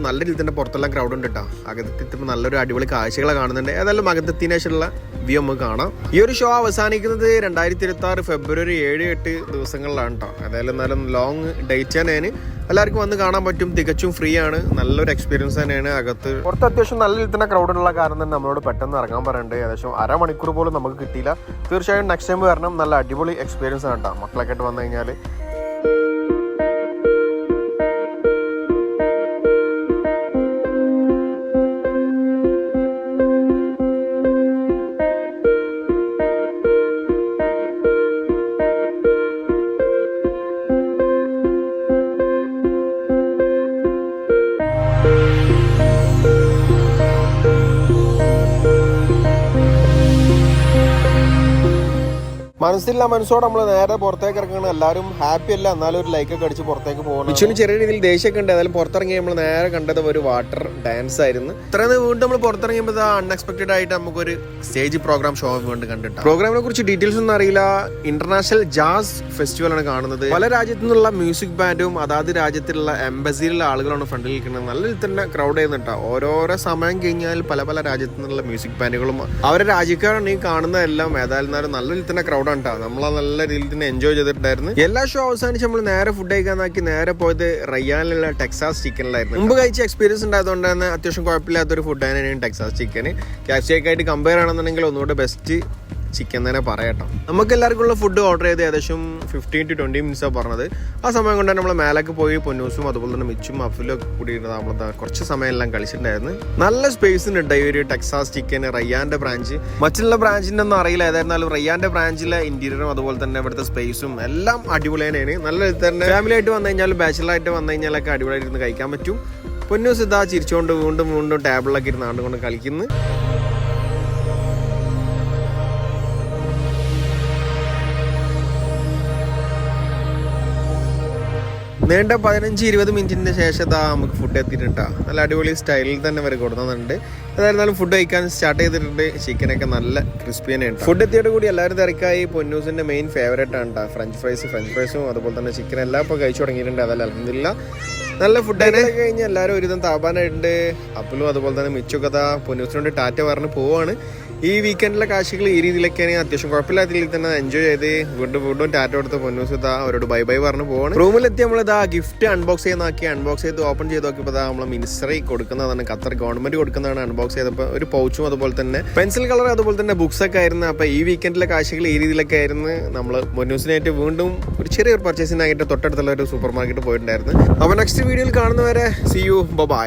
നല്ല രീതിയിൽ തന്നെ പുറത്തെല്ലാം ക്രൗഡ് ഉണ്ട് കേട്ടോ. അകത്തെത്തുമ്പോൾ നല്ലൊരു അടിപൊളി കാഴ്ചകളെ കാണുന്നുണ്ട്. ഏതായാലും അകത്തെത്തിയതിനു ശേഷമുള്ള വ്യൂ നമുക്ക് കാണാം. ഈ ഒരു ഷോ അവസാനിക്കുന്നത് 2026 ഫെബ്രുവരി 7-8 ദിവസങ്ങളിലാണ് കേട്ടോ. ഏതായാലും എന്നാലും ലോങ് ഡേറ്റ് തന്നെയാണ്. എല്ലാവർക്കും വന്ന് കാണാൻ പറ്റും. തികച്ചും ഫ്രീ ആണ്. നല്ലൊരു എക്സ്പീരിയൻസ് തന്നെയാണ്. അകത്ത് പുറത്ത് അത്യാവശ്യം നല്ല രീതിയിൽ തന്നെ ക്രൗഡുള്ള കാരണം തന്നെ നമ്മളോട് പെട്ടെന്ന് ഇറങ്ങാൻ പറയുന്നുണ്ട്. ഏകദേശം അരമണിക്കൂർ പോലും നമുക്ക് കിട്ടിയില്ല. തീർച്ചയായും നെക്സ്റ്റ് ടൈം വരണം. നല്ല അടിപൊളി എക്സ്പീരിയൻസ് ആണ് കേട്ടോ മക്കളൊക്കെ ആയിട്ട് വന്നു കഴിഞ്ഞാൽ. മനസ്സോടെ നമ്മൾ നേരെ പുറത്തേക്ക് ഇറങ്ങണം. എല്ലാവരും ഹാപ്പി അല്ല, എന്നാലും ഒരു ലൈക്കൊക്കെ അടിച്ച് പുറത്തേക്ക് പോകണം. ഇച്ചിരി ചെറിയ രീതിയിൽ ദേഷ്യമൊക്കെ ഉണ്ട്. ഏതായാലും പുറത്തിറങ്ങി നമ്മൾ നേരെ കണ്ടത് ഒരു വാട്ടർ ഡാൻസ് ആയിരുന്നു. ഇത്രയും വീണ്ടും നമ്മൾ പുറത്തിറങ്ങിയപ്പോൾ അൺഎക്സ്പെക്ടഡ് ആയിട്ട് നമുക്കൊരു സ്റ്റേജ് പ്രോഗ്രാം ഷോ വീണ്ടും കണ്ടിട്ട്. പ്രോഗ്രാമിനെ കുറിച്ച് ഡീറ്റെയിൽസ് ഒന്നും അറിയില്ല. ഇന്റർനാഷണൽ ജാസ് ഫെസ്റ്റിവൽ ആണ് കാണുന്നത്. പല രാജ്യത്തു നിന്നുള്ള മ്യൂസിക് ബാൻഡും അതാത് രാജ്യത്തിലുള്ള എംബസിയിലുള്ള ആളുകളാണ് ഫ്രണ്ടിൽ നിൽക്കുന്നത്. നല്ല രീതിയിൽ തന്നെ ക്രൗഡ് ചെയ്യുന്നുണ്ടോ. ഓരോരോ സമയം കഴിഞ്ഞാൽ പല പല രാജ്യത്തു നിന്നുള്ള മ്യൂസിക് ബാൻഡുകളും അവരുടെ രാജ്യക്കാരാണ് ഈ കാണുന്നതെല്ലാം. ഏതായാലും നല്ല രീതിയിൽ തന്നെ ക്രൗഡാണ്. നമ്മളെ നല്ല രീതിയിൽ തന്നെ എൻജോയ് ചെയ്തിട്ടുണ്ടായിരുന്നു. എല്ലാ ഷോ അവസാനിച്ച് നമ്മൾ നേരെ ഫുഡ് കഴിക്കാനാക്കി നേരെ പോയത് റയ്യാനിലുള്ള ടെക്സാസ് ചിക്കനിലായിരുന്നു. മുമ്പ് കഴിച്ച എക്സ്പീരിയൻസ് ഉണ്ടായതുകൊണ്ട് തന്നെ അത്യാവശ്യം കുഴപ്പമില്ലാത്തൊരു ഫുഡ് തന്നെയാണ് ടെക്സാസ് ചിക്കൻ. KFC ആയിട്ട് കമ്പയർ ആണെന്നുണ്ടെങ്കിൽ ഒന്നുകൂടെ ബെസ്റ്റ് ചിക്കൻ തന്നെ പറയാട്ടോ. നമുക്ക് എല്ലാവർക്കും ഉള്ള ഫുഡ് ഓർഡർ ചെയ്ത് ഏകദേശം 15 to 20 മിനിറ്റ്സാണ് പറഞ്ഞത്. ആ സമയം കൊണ്ട് തന്നെ നമ്മൾ മേലേക്ക് പോയി പൊന്നൂസും അതുപോലെ തന്നെ മിച്ചും അഫിലും ഒക്കെ കൂടി നമ്മൾ കുറച്ച് സമയം എല്ലാം കളിച്ചിട്ടുണ്ടായിരുന്നു. നല്ല സ്പേസ് ഉണ്ട് ഈ ഒരു ടെക്സാസ് ചിക്കൻ റയ്യാന്റെ ബ്രാഞ്ച്. മറ്റുള്ള ബ്രാഞ്ചിന്റെ ഒന്നും അറിയില്ല. ഏതായിരുന്നാലും റയ്യാന്റെ ബ്രാഞ്ചിലെ ഇന്റീരിയറും അതുപോലെ തന്നെ ഇവിടുത്തെ സ്പേസും എല്ലാം അടിപൊളി തന്നെയാണ്. നല്ല രീതിയിൽ തന്നെ ഫാമിലി ആയിട്ട് വന്നു കഴിഞ്ഞാലും ബാച്ചിലറായിട്ട് വന്നു കഴിഞ്ഞാലൊക്കെ അടിപൊളിയായിട്ട് ഇരുന്ന് കഴിക്കാൻ പറ്റും. പൊന്നൂസ് ഇതാ ചിരിച്ചുകൊണ്ട് വീണ്ടും ടേബിളിലൊക്കെ ഇരുന്ന് ആണ്ടുകൊണ്ട് കളിക്കുന്നു. നീണ്ട 15-20 മിനിറ്റിന് ശേഷം നമുക്ക് ഫുഡ് എത്തിയിട്ടാ. നല്ല അടിപൊളി സ്റ്റൈലിൽ തന്നെ വരെ കൊടുക്കുന്നുണ്ട്. ഏതായിരുന്നാലും ഫുഡ് കഴിക്കാൻ സ്റ്റാർട്ട് ചെയ്തിട്ടുണ്ട്. ചിക്കനൊക്കെ നല്ല ക്രിസ്പി തന്നെയാണ്. ഫുഡ് എത്തിയോട് കൂടി എല്ലാവരും തിരക്കായി. പൊന്നൂസിന്റെ മെയിൻ ഫേവറേറ്റ് ആണ് ഫ്രഞ്ച് ഫ്രൈസും അതുപോലെ തന്നെ ചിക്കൻ എല്ലാം ഇപ്പോൾ കഴിച്ചു തുടങ്ങിയിട്ടുണ്ട്. അതല്ല അൽഹംദുലില്ലാ നല്ല ഫുഡ് തന്നെ കഴിഞ്ഞ് എല്ലാവരും ഒരുവിധം താപാനായിട്ടുണ്ട്. അപ്പലും അതുപോലെ തന്നെ മിച്ചൊക്കെ പൊന്നൂസിനോട് ടാറ്റ പറഞ്ഞ് പോവാണ്. ഈ വീക്കെൻഡിലെ കാഴ്ചകൾ ഈ രീതിയിലൊക്കെയാണ്. അത്യാവശ്യം കുഴപ്പമില്ലാത്ത രീതിയിൽ തന്നെ എൻജോയ് ചെയ്ത് വീണ്ടും ടാറ്റ കൊടുത്ത് പൊന്നൂസ് അവരോട് ബൈ പറഞ്ഞ് പോവാണ്. റൂമിലെത്തി നമ്മളിതാ ഗിഫ്റ്റ് അൺബോക്സ് ചെയ്ത് ഓപ്പൺ ചെയ്ത് നോക്കിയപ്പോൾ നമ്മൾ മിനിസ്റ്ററി കൊടുക്കുന്നതാണ്. ഖത്തർ ഗവൺമെന്റ് കൊടുക്കുന്നതാണ്. അൺബോക്സ് ചെയ്തപ്പോൾ ഒരു പൗച്ചും അതുപോലെ തന്നെ പെൻസിൽ കളർ അതുപോലെ തന്നെ ബുക്സ് ഒക്കെ ആയിരുന്നു. അപ്പോൾ ഈ വീക്കെൻഡിലെ കാഴ്ചകൾ ഈ രീതിയിലൊക്കെ ആയിരുന്നു. നമ്മൾ പൊന്നൂസിനായിട്ട് വീണ്ടും ഒരു ചെറിയൊരു പർച്ചേസിനായിട്ട് തൊട്ടടുത്തുള്ള ഒരു സൂപ്പർ മാർക്കറ്റ് പോയിട്ടുണ്ടായിരുന്നു. അപ്പോൾ നെക്സ്റ്റ് വീഡിയോയിൽ കാണുന്നവരെ സീ യു ബൈ.